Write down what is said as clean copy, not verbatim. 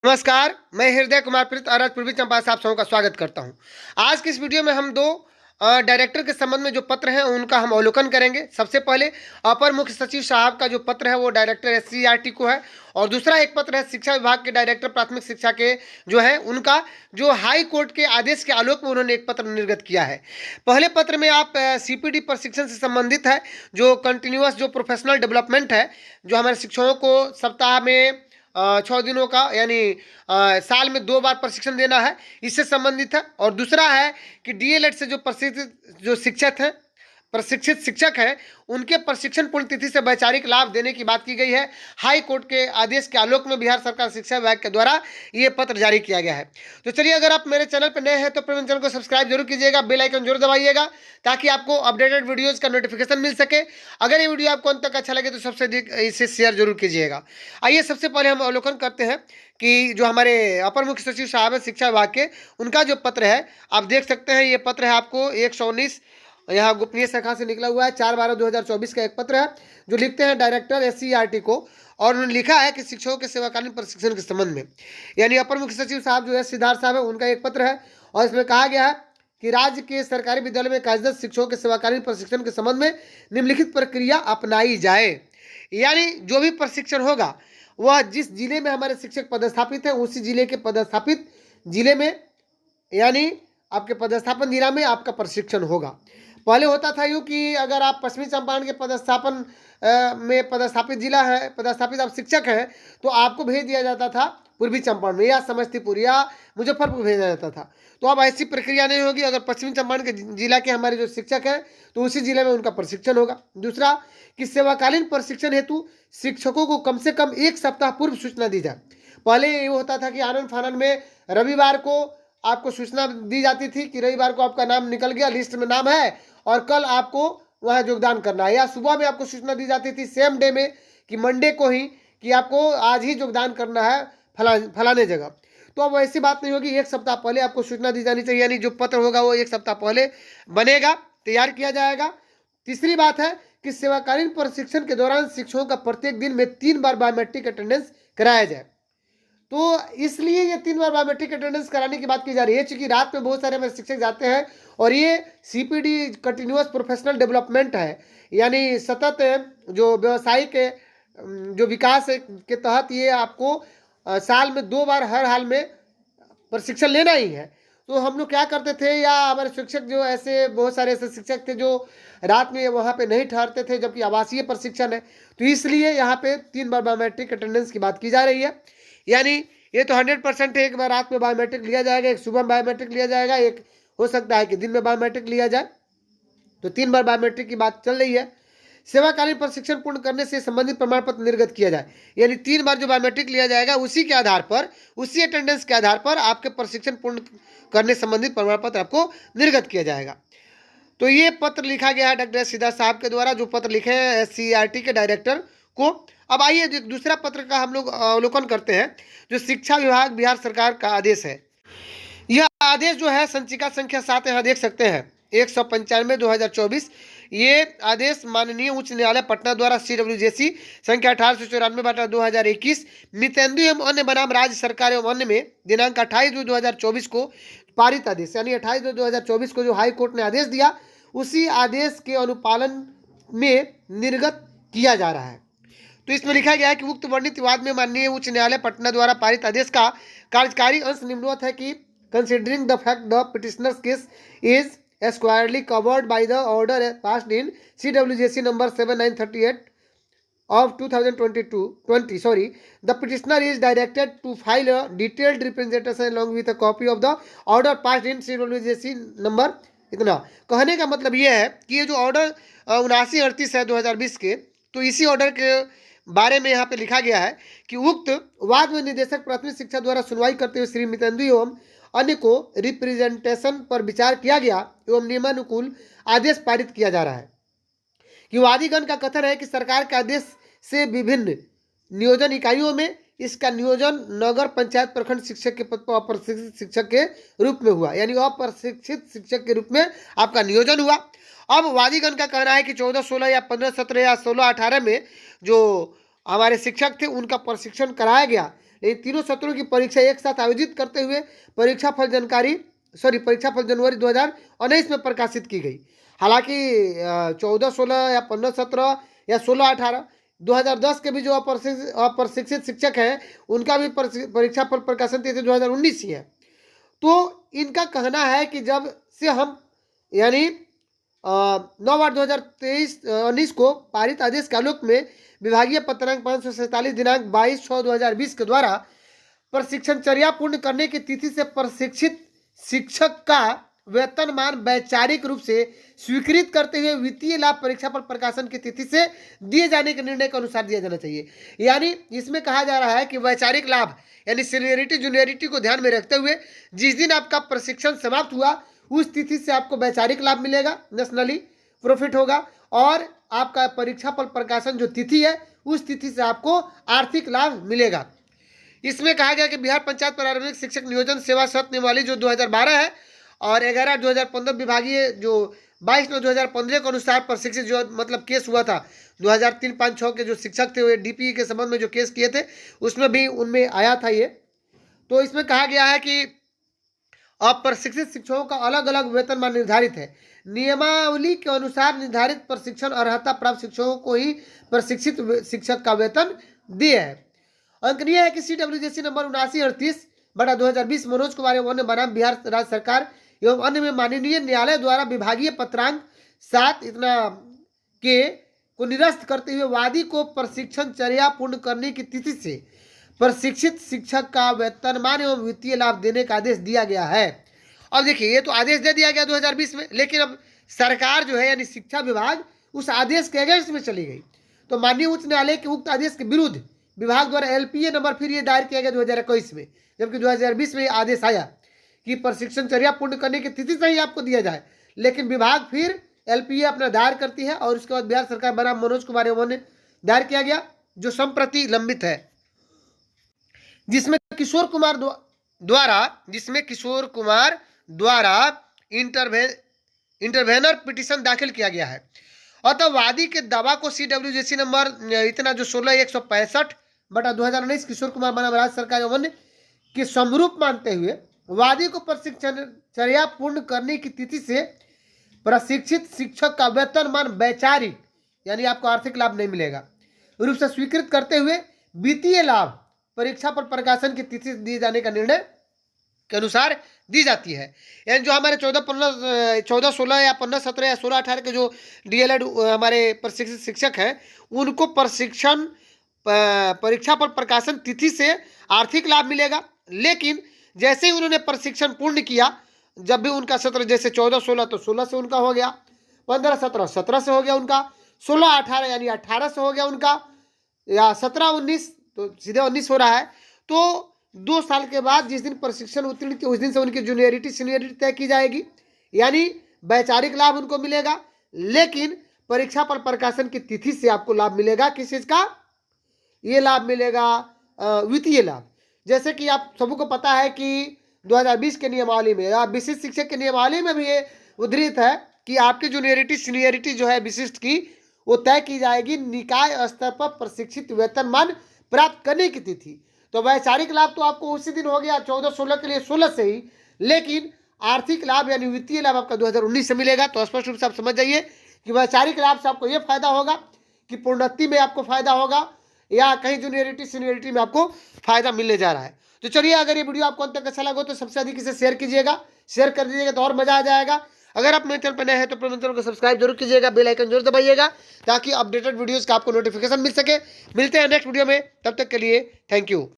नमस्कार, मैं हृदय कुमार प्रीत और आज पूर्वी चंपारण से आप सबों का स्वागत करता हूं। आज की इस वीडियो में हम दो डायरेक्टर के संबंध में जो पत्र हैं उनका हम अवलोकन करेंगे। सबसे पहले अपर मुख्य सचिव साहब का जो पत्र है वो डायरेक्टर एससीईआरटी को है और दूसरा एक पत्र है शिक्षा विभाग के डायरेक्टर प्राथमिक शिक्षा के जो है उनका, जो हाई कोर्ट के आदेश के आलोक में उन्होंने एक पत्र निर्गत किया है। पहले पत्र में आप सीपीडी प्रशिक्षण से संबंधित है, जो कंटिन्यूअस जो प्रोफेशनल डेवलपमेंट है, जो हमारे शिक्षकों को सप्ताह में 6 दिनों का यानी साल में 2 बार प्रशिक्षण देना है, इससे संबंधित है। और दूसरा है कि डीएलएड से जो प्रशिक्षित शिक्षक हैं उनके प्रशिक्षण पूर्ण तिथि से वैचारिक लाभ देने की बात की गई है। हाई कोर्ट के आदेश के आलोक में बिहार सरकार शिक्षा विभाग के द्वारा ये पत्र जारी किया गया है। तो चलिए, अगर आप मेरे चैनल पर नए हैं तो प्लीज चैनल को सब्सक्राइब जरूर कीजिएगा, बेल आइकन जरूर दबाइएगा ताकि आपको अपडेटेड वीडियोज़ का नोटिफिकेशन मिल सके। अगर ये वीडियो आपको अंत तक अच्छा लगे तो सबसे अधिक इसे शेयर जरूर कीजिएगा। आइए सबसे पहले हम अवलोकन करते हैं कि जो हमारे अपर मुख्य सचिव साहब है शिक्षा विभाग के, उनका जो पत्र है आप देख सकते हैं। ये पत्र है आपको 119 यहाँ गोपनीय शाखा से निकला हुआ है, 4/12/2024 का एक पत्र है जो लिखते हैं डायरेक्टर एससीईआरटी को। और उन्होंने लिखा है कि शिक्षकों के सेवाकालीन प्रशिक्षण के संबंध में, यानी अपर मुख्य सचिव साहब जो है सिद्धार्थ साहब है, उनका एक पत्र है और इसमें कहा गया है कि राज्य के सरकारी विद्यालय में कार्यरत शिक्षकों के सेवाकालीन प्रशिक्षण के संबंध में निम्नलिखित प्रक्रिया अपनाई जाए। यानी जो भी प्रशिक्षण होगा वह जिस जिले में हमारे शिक्षक पदस्थापित हैं उसी जिले के पदस्थापित जिले में, यानी आपके पदस्थापन जिला में आपका प्रशिक्षण होगा। पहले होता था यूँ कि अगर आप पश्चिमी चंपारण के पदस्थापन में पदस्थापित जिला है, पदस्थापित आप शिक्षक हैं, तो आपको भेज दिया जाता था पूर्वी चंपारण में या समस्तीपुर या मुजफ्फरपुर भेजा जाता था। तो अब ऐसी प्रक्रिया नहीं होगी। अगर पश्चिमी चंपारण के जिला के हमारे जो शिक्षक हैं तो उसी जिले में उनका प्रशिक्षण होगा। दूसरा कि सेवाकालीन प्रशिक्षण हेतु शिक्षकों को कम से कम 1 सप्ताह पूर्व सूचना दी जाए। पहले ये होता था कि आनन फानन में रविवार को आपको सूचना दी जाती थी कि रविवार को आपका नाम निकल गया, लिस्ट में नाम है और कल आपको वह योगदान करना है, या सुबह में आपको सूचना दी जाती थी सेम डे में कि मंडे को ही कि आपको आज ही योगदान करना है फलाने जगह। तो अब ऐसी बात नहीं होगी, 1 सप्ताह पहले आपको सूचना दी जानी चाहिए, यानी जो पत्र होगा वो 1 सप्ताह पहले बनेगा, तैयार किया जाएगा। तीसरी बात है कि सेवाकालीन प्रशिक्षण के दौरान शिक्षकों का प्रत्येक दिन में 3 बार बायोमेट्रिक अटेंडेंस कराया जाए। तो इसलिए ये 3 बार बायोमेट्रिक अटेंडेंस कराने की बात की जा रही है, क्योंकि रात में बहुत सारे हमारे शिक्षक जाते हैं और ये सीपीडी कंटिन्यूअस प्रोफेशनल डेवलपमेंट है, यानी सतत जो व्यवसायिक जो विकास के तहत ये आपको साल में 2 बार हर हाल में प्रशिक्षण लेना ही है। तो हम लोग क्या करते थे, या हमारे शिक्षक जो ऐसे बहुत सारे ऐसे शिक्षक थे जो रात में वहाँ पे नहीं ठहरते थे, जबकि आवासीय प्रशिक्षण है, तो इसलिए यहाँ पे 3 बार बायोमेट्रिक अटेंडेंस की बात की जा रही है। यानी ये तो 100% है, एक बार रात में बायोमेट्रिक लिया जाएगा, एक सुबह में बायोमेट्रिक लिया जाएगा, एक हो सकता है कि दिन में बायोमेट्रिक लिया जाए। तो 3 बार बायोमेट्रिक की बात चल रही है। सेवाकालीन प्रशिक्षण पूर्ण करने से संबंधित प्रमाण पत्र निर्गत किया जाए, यानी 3 बार जो बायोमेट्रिक लिया जाएगा उसी के आधार पर, उसी अटेंडेंस के आधार पर आपके प्रशिक्षण पूर्ण करने संबंधित प्रमाण पत्र आपको निर्गत किया जाएगा। तो ये पत्र लिखा गया है डॉक्टर सिद्धार्थ साहब के द्वारा, जो पत्र लिखे हैं एससीईआरटी के डायरेक्टर को। अब आइए दूसरा पत्र का हम लोग अवलोकन करते हैं, जो शिक्षा विभाग बिहार सरकार का आदेश है। यह आदेश जो है संचिका संख्या 7 यहाँ देख सकते हैं 195/2024। ये आदेश माननीय उच्च न्यायालय पटना द्वारा CWJC संख्या 1894/2021 मितेंदु एवं अन्य बनाम राज्य सरकार एवं अन्य में दिनांक 28/2/2024 को पारित आदेश, यानी 28/2/2024 को जो हाई कोर्ट ने आदेश दिया उसी आदेश के अनुपालन में निर्गत किया जा रहा है। तो इसमें लिखा गया है कि उक्त वर्णित विवाद में माननीय उच्च न्यायालय पटना द्वारा पारित आदेश का कार्यकारी अंश निम्नवत है कि considering the fact the petitioners case is squarely covered by the order passed in CWJC number 7938 of 2020, the petitioner is directed to file a detailed representation along with a copy of the order passed in CWJC number इतना। कहने का मतलब ये है कि ये जो order 7938 है 2020 के, तो इसी ऑर्डर के बारे में यहाँ पे लिखा गया है कि उक्त वाद में निदेशक प्राथमिक शिक्षा द्वारा सुनवाई करते हुए श्री मितेंदु एवं अन्य को रिप्रेजेंटेशन पर विचार किया गया एवं नियमानुकूल आदेश पारित किया जा रहा है। कि वादीगण का कथन है कि सरकार के आदेश से विभिन्न नियोजन इकाइयों में इसका नियोजन नगर पंचायत प्रखंड शिक्षक के पद पर अप्रशिक्षित शिक्षक के रूप में हुआ, यानी अप्रशिक्षित शिक्षक के रूप में आपका नियोजन हुआ। अब वादीगण का कहना है कि 14-16 या 15-17 या 16-18 में जो हमारे शिक्षक थे उनका प्रशिक्षण कराया गया, इन तीनों सत्रों की परीक्षा एक साथ आयोजित करते हुए परीक्षाफल जनवरी 2019 में प्रकाशित की गई। हालांकि 14-16 या 15-17 या 16-18 2010 के भी जो अप्रशिक्षित शिक्षक हैं उनका भी परीक्षाफल प्रकाशन तिथि 2019 ही है। तो इनका कहना है कि जब से हम यानी 9/8/2023-19 को पारित आदेश के आलोक में विभागीय पत्रांक 547 दिनांक 22/6/2020 के द्वारा प्रशिक्षणचर्या पूर्ण करने की तिथि से प्रशिक्षित शिक्षक का वेतनमान वैचारिक रूप से स्वीकृत करते हुए वित्तीय लाभ परीक्षा पर प्रकाशन की तिथि से दिए जाने के निर्णय के अनुसार दिया जाना चाहिए। यानी इसमें कहा जा रहा है कि वैचारिक लाभ यानी सीनियरिटी जूनियरिटी को ध्यान में रखते हुए जिस दिन आपका प्रशिक्षण समाप्त हुआ उस तिथि से आपको वैचारिक लाभ मिलेगा, नेशनली प्रॉफिट होगा, और आपका परीक्षा पर प्रकाशन जो तिथि है उस तिथि से आपको आर्थिक लाभ मिलेगा। इसमें कहा गया कि बिहार पंचायत प्रारंभिक शिक्षक नियोजन सेवा शर्त नियमावली जो 2012 है और 11/2015 विभागीय जो 22/9/2015 के अनुसार प्रशिक्षित जो मतलब केस हुआ था 2003-5-6 के जो शिक्षक थे वो डीपीई के संबंध में जो केस किए थे उसमें भी उनमें आया था ये। तो इसमें कहा गया है कि अप्रशिक्षित शिक्षकों का अलग अलग वेतनमान निर्धारित है। नियमावली के अनुसार निर्धारित प्रशिक्षण अर्हता प्राप्त शिक्षकों को ही प्रशिक्षित शिक्षक का वेतन दिए है। अंकनीय है कि CWJC नंबर 7938/2020 मनोज कुमार एवं अन्य बनाम बिहार राज्य सरकार एवं अन्य में माननीय न्यायालय द्वारा विभागीय पत्रांक 7 को निरस्त करते हुए वादी को प्रशिक्षणचर्या पूर्ण करने की तिथि से प्रशिक्षित शिक्षक का वेतनमान एवं वित्तीय लाभ देने का आदेश दिया गया है। और देखिए ये तो आदेश दे दिया गया 2020 में, लेकिन अब सरकार जो है यानी शिक्षा विभाग उस आदेश के अगेंस्ट में चली गई। तो माननीय उच्च न्यायालय के उक्त आदेश के विरुद्ध विभाग द्वारा LPA नंबर फिर ये दायर किया गया 2021 में, जबकि 2020 में ये आदेश आया कि प्रशिक्षणचर्या पूर्ण करने की तिथि से ही आपको दिया जाए, लेकिन विभाग फिर LPA अपना दायर करती है और उसके बाद बिहार सरकार बनाम मनोज कुमार एवं ने दायर किया गया जो संप्रति लंबित है, जिसमें किशोर कुमार द्वारा इंटरवेनर पिटीशन दाखिल किया गया है। अतः वादी के दावा को CWJC नंबर इतना जो 16/165/2019 किशोर कुमार बनाम राज्य सरकार एवं के समरूप मानते हुए वादी को प्रशिक्षणचर्या पूर्ण करने की तिथि से प्रशिक्षित शिक्षक का वेतनमान वैचारिक यानी आपको आर्थिक लाभ नहीं मिलेगा रूप से स्वीकृत करते हुए वित्तीय लाभ परीक्षा पर प्रकाशन की तिथि दिए जाने का निर्णय के अनुसार दी जाती है। यानी जो हमारे 14-16 या 15-17 या 16-18 के जो DLED हमारे प्रशिक्षित शिक्षक हैं उनको प्रशिक्षण परीक्षा पर प्रकाशन तिथि से आर्थिक लाभ मिलेगा, लेकिन जैसे ही उन्होंने प्रशिक्षण पूर्ण किया, जब भी उनका सत्र जैसे 14-16 तो 16 से उनका हो गया, 15-17 17 से हो गया उनका, 16-18 यानी 18 से हो गया उनका, या 17-19 तो सीधे 19 हो रहा है। तो 2 साल के बाद जिस दिन प्रशिक्षण उत्तीर्ण किए उस दिन से उनकी जूनियरिटी सीनियरिटी तय की जाएगी, यानी वैचारिक लाभ उनको मिलेगा, लेकिन परीक्षा पर प्रकाशन की तिथि से आपको लाभ मिलेगा। किस चीज़ का? ये लाभ मिलेगा वित्तीय लाभ। जैसे कि आप सबको पता है कि 2020 के नियमावली में या विशिष्ट शिक्षक के नियमावली में भी ये उद्धृत है कि आपकी जूनियरिटी सीनियरिटी जो है विशिष्ट की वो तय की जाएगी निकाय स्तर पर प्रशिक्षित वेतनमान प्राप्त करने की तिथि। तो वैचारिक लाभ तो आपको उसी दिन हो गया 14-16 के लिए 16 से ही, लेकिन आर्थिक लाभ यानी वित्तीय लाभ आपका 2019 से मिलेगा। तो स्पष्ट रूप से आप समझ जाइए कि वैचारिक लाभ से आपको ये फायदा होगा कि प्रोन्नति में आपको फायदा होगा या कहीं जूनियरिटी सीनियरिटी में आपको फायदा मिलने जा रहा है। तो चलिए, अगर ये वीडियो आपको अंत तक अच्छा लगा तो सबसे अधिक इसे शेयर कीजिएगा, शेयर कर दीजिएगा तो और मजा आ जाएगा। अगर आप मेरे चैनल पर नए हैं तो मेरे चैनल को सब्सक्राइब जरूर कीजिएगा, बेल आइकन जरूर दबाइएगा ताकि अपडेटेड वीडियोस का आपको नोटिफिकेशन मिल सके। मिलते हैं नेक्स्ट वीडियो में, तब तक के लिए थैंक यू।